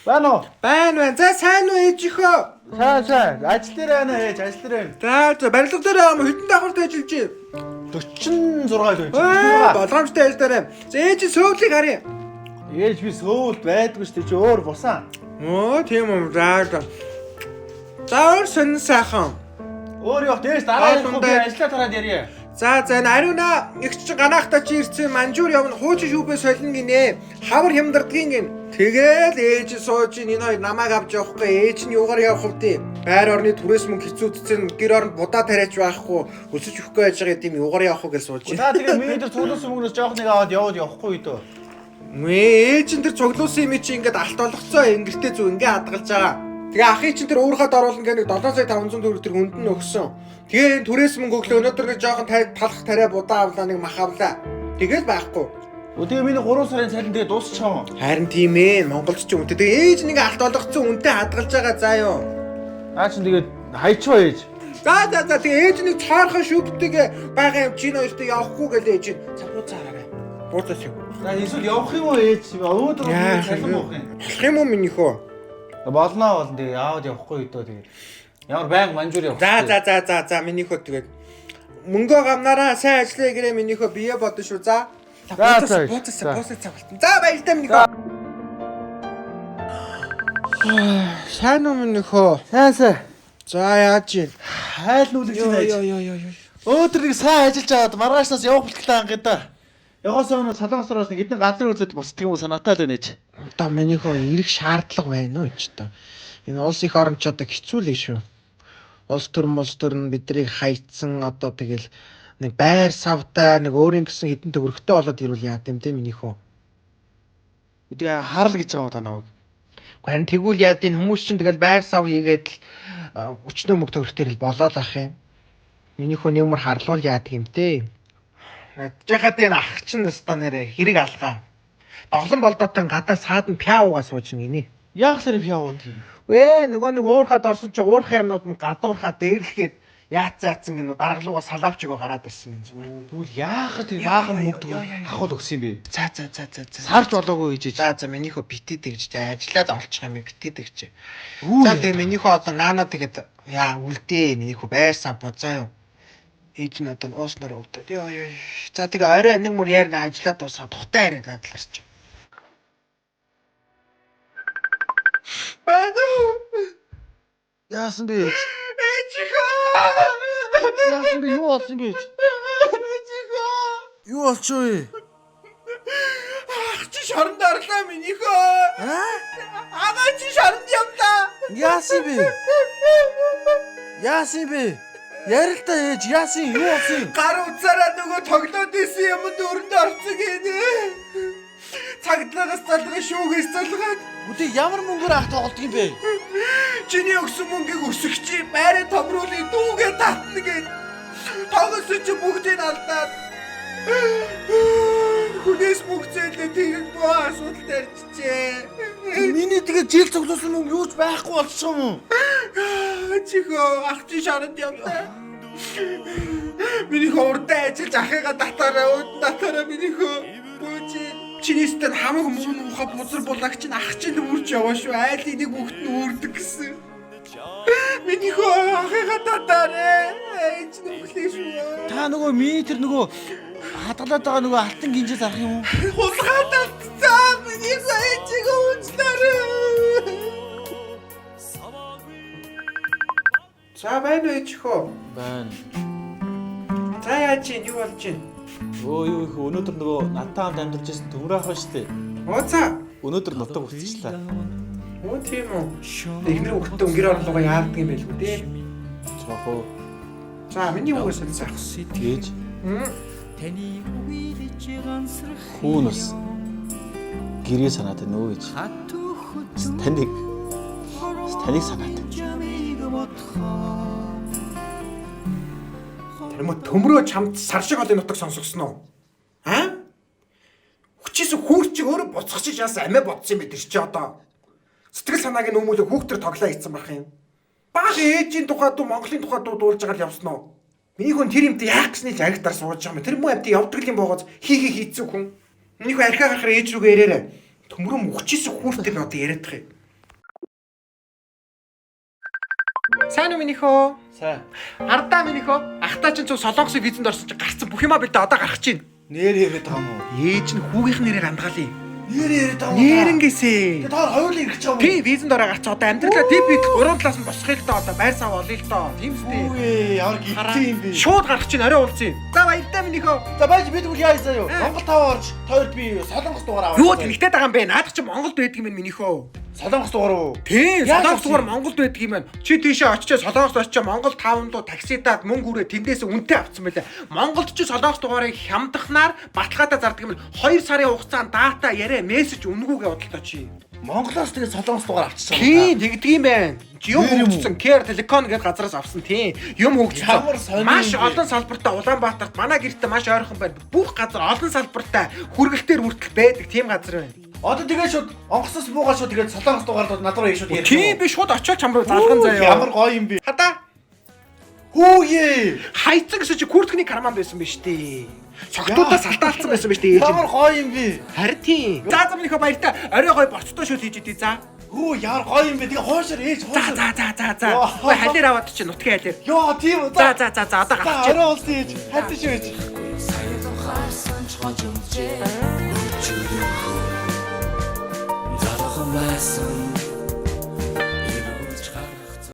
Байна уу? Байна. За сайн уу ээжийнхөө? Сайн. Ажил дээр байна ээж, ажил дээр байна. За барилга дээр хэдэн давхарт ажиллаж байна? 46 л байж Аа, байна. боломжтой ажиллаарай. За ээж сөөвлийг харъя. Ээж би сөүлд байдгүй шүү дээ чи өөр бусан. Оо, тийм юм. За. За өөр сонин сайхан. Өөр явах дээрс дараа нь би ажиллаа тараад ярья. За ариуна эгч чинь ганаахта чи ирсэн манжуур явна хуучин шүүпээ солино гинэ. Хавар хямдардгийн гин. Тэгэл ээж сууж энэ хоёр намайг авч явахгүй ээж нь юугаар явах вэ? Байр орны түрээс мөнгө хэцүүдсэн гэр оронд будаа тариач байхгүй өсөж өгөхгүй байж байгаа гэдэм юугаар явах вэ гэж сууж байна. За тэгээ миний дээр цуглуулсан мөнгнөөс жоох нэг аваад явахгүй дөө. Мээ ээж энэ тэр цуглуулсан юм чи ингээд алт болгоцоо ингэртэй зүг ингээ хадгалж байгаа. Тэгээ ахыг чинь тэр уурхад оруулна гэх нэг 7,500 төгрөг тэр хүнд нь өгсөн. Тэгээ түрээс мөнгө өглөө өнөөдөр нэг жоохон талах тариа будаа авлаа нэг мах авлаа. Тэгэл байхгүй. Тэгээ миний 3 сарын цалин тэгээ дуусчихсан. Харин тийм ээ Монголд ч үнэтэй. Тэгээ ээж нэг алт болгоцсон үнэтэй хадгалж байгаа заа юу. Наа чин тэгээд хайчваа ээж. За тэгээ ээж нэг цаархан шүбтэйг байгаа юм чинь хоёртой явахгүй гэлээ ээж. За бууцаараа. Бууцаач юм. За эсвэл явах юм уу ээж? Өөдрөө цалин авах юм. Болох юм уу минийхөө? Болно тэгээ яавал явахгүй дөө тэгээ. Ямар байнга манжуур явах. За минийхөө тэгээд мөнгөө гамнараа сайн ажиллая гэрээ минийхөө бие бодно шүү. За. Бууцаа цагаалтан. За баярлалаа минийхөө. Сайн уу минийхөө? Сайн. За яаж юм? Хайл нүлэгч нээж. Өөдөр нэг сайн ажиллаж аваад маргаашнаас явах бэлтгэлээ ангид да. Явахаас өмнө салангасраас нэг эдний газрын үзэд босдг юм уу санаатай л нээж. Одоо минийхөө ирэх шаардлага байна уу ч одоо. Энэ улс их орн ч одоо хэцүү л шүү. Улс төрн биднийг хайцсан одоо тэгэл нэг байр савтай нэг өөрийн гэсэн хэдэн төгрөгтэй болоод ирүүл яа гэм те минийхөө. Тэгээ харал гэж байгаа та намайг. Харин тэгвэл яа энэ хүмүүс чинь тэгэл байр сав хийгээд л өчнөө мөнгө төгрөгтэй л болоод ах юм. Минийхөө нэмэр харлуул яа гэм те. Жахад энэ ах чинь өстө нэрэ хэрэг алгаа. Доглон болдоотон гадаа саад нь пяаугаа сууж гинэ. Яах сарын пяавууд юм. Вэ нөгөө нэг уурхад орсон чи уурхай юмнууд нь гадуурхаа дээрлэхэд яацсан гинэ даргалууга салаавч өгөө гараад ирсэн юм. Тэгвэл яахад тэр баахан мөнгө хахуул өгсөн юм бэ? За. Сарж болоогүй гэж. За минийхөө битэд гэж ажиллаад олчих юм битэд гэж. За тэгээ минийхөө одоо наанаа тэгээд яа үлдээ минийхөө байрсаа бузаа юу. Ээж нь одоо ууснаар өвдөд. За тэгээ орой нэг мөр яарна ажиллаад дуусаад тухтай хараад дадлаарч. Яасан бэ? Яасан бэ? Юу болсон бэ? Юу болчихвэ? Чи шоронд орлоо минийхөө. Агаа чи шоронд явлаа. Яасан бэ? Ярилтаа ээж яасан юу болсон? Гар уцаараа нөгөө тоглоод исэн юм дөрөнд орцсон гинэ. Цагдлагаас залгаа шүүгээс залгаад. Үгүй ямар мөнгөөр ах тоглолт юм бэ? Чиний өгсөн мөнгийг өсгөч байраа томруулын дүүгээ татна гэд. Тоглосон чи бүгдийг алдаад. Хүнээс мөнгө зээлээ тэгээд боо асуудал тарьчихжээ. Миний тэгээд жил цуглуулсан мөнгө юуч байхгүй болчихсон юм уу? Чихөө ах чи шоронд явлаа. Миний хурдан ажиллаж ахыгаа татаараа минийхөө бүүжи чинийстэн хамаг мөн ухаа бузар булаг чинь ах чинь үрж яваа шүү. Айл энийг бүгд нь үрдэг гэсэн. Минийхөө ахыгаа татаараа ээж нүглээ шүү. Та нөгөө миний тэр нөгөө хадгалаад байгаа нөгөө алтан гинжээс арах юм уу? Хулгай татцаа минийхөө ээжийг уучлаарай. За байна уу ээжхөө? Байна. За яаж чинь юу болж чинь? Юу их өнөөдөр нөгөө надтай хамт амьдарч байсан төмөр ах ба штэ. Ууцаа. Өнөөдөр нутаг хүрчихлээ. Оо тийм үү. Эхнэр хөлтөө өнгөр орлогоо яадаг юм байлгүй дээ. Цохоо. За миний үгээс хэлсэн. Гэж. Хүүн ус. Гэрээ санаад байна уу гэж. Таныг санаад. Тэр мө төмрөө чамд сар шиг олон нутаг сонсгосон уу? Хүчээс хүүхчиг өөрөө буцахчиж яасан амиа бодсон юм бэ тэр чи одоо. Сэтгэл санааг нь өмүүлээ хүүхтэр тоглоо хийцэн байх юм. Баг ээжийн тухай дуу Монголын тухай дуу дуулж байгаа л явсан уу? Миний хүн тэр юмд яах гэсний жаргатаар сууж байгаа юм. Тэр муу амт явдаг юм боогоц хийцэн хүн. Миний хүн архиа гарахаар ээж рүүгээ ирээрээ. Төмрөө хүчээс хүүхтэр нь одоо яриадах юм. Сайн уу минийхөө? Сайн. Ардаа минийхөө? Ахтаа чинь зөв солонгосын визэнд орсон чинь гарцсан бүх юмаа бэлдээ одоо гарах чинь. Нэр яриад байгаа юм уу? Ээж нь хүүгийнх нэрийг андгаалъя. Нэр яриад байгаа юм уу? Нэрнгээсээ. Та хоёулаа ирэх гэж байгаа юм уу? Тий, визэнд ороо гарч одоо амьдралаа дип бит 3 талаас нь босхийг л доо одоо байр сав олъё л доо. Тийм үстэй. Үгүй ямар гитэн юм бэ? Шууд гарах чинь орой уулзъя. За баяртай минийхөө. За байж бид үл яа заяа. Монгол тав орж тойрд би солонгос дугаар аваад. Юу тэнэгтэй байгаа юм бэ? Наадах чинь Монголд байдаг юм минийхөө. Солонгос дугаар уу? Тийм, Яаж солонгос дугаар авчих? Монголд байдаг юм байна. Чи тийшээ очичоо солонгост очичоо Монгол тавандуу таксидаад мөнгө үрээ тэндээс үнэтэй авцсан байлаа. Монголд чи солонгос дугаарыг хямдахнаар баталгаатай зардаг юм. 2 сарын хугацаанд дата яриа мессеж үнгүүгээ бодлоо чи. Монголоос тэгээ солонгос дугаар авчихсан. Тийм, тэгдэг юм байна. Юм Нэр юм уу? хөгжсөн. Care Telecom гэдэг газраас авсан тийм. Юм Ямар хөгжсөн. сонир Маш юм бэ? олон салбартай Улаанбаатарт манай гэртээ маш ойрхон байна. Бүх газар олон салбартай хүргэлтээр хүртэл байдаг тийм газар байна. Одоо тэгээ шууд онгоцоос буугаад шууд тэгээ солонгос дугаарлууд над руу шууд ярих. Тийм би шууд очиод чам руу залган заяа. Ямар гоё юм бэ? Хада Хүүе. хайцсан гэсэн чи күртгэний карман байсан биз дээ. Согтуудаа салтаалцсан байсан биз дээ. Ямар гоё юм бэ? Харин тийм. За замынхаа баяртай орой гой борцтой шүл хийж идэе за. Хөө ямар гоё юм бэ? Тэгээ хоошор ээж хоошор. За. Ой халир аваад чи нутгийн халир. Йоо тийм үү. За одоо гарч. Орой уулсан ээж. Хайтай шүү ээж. Сая тухайсан чхож өмчээ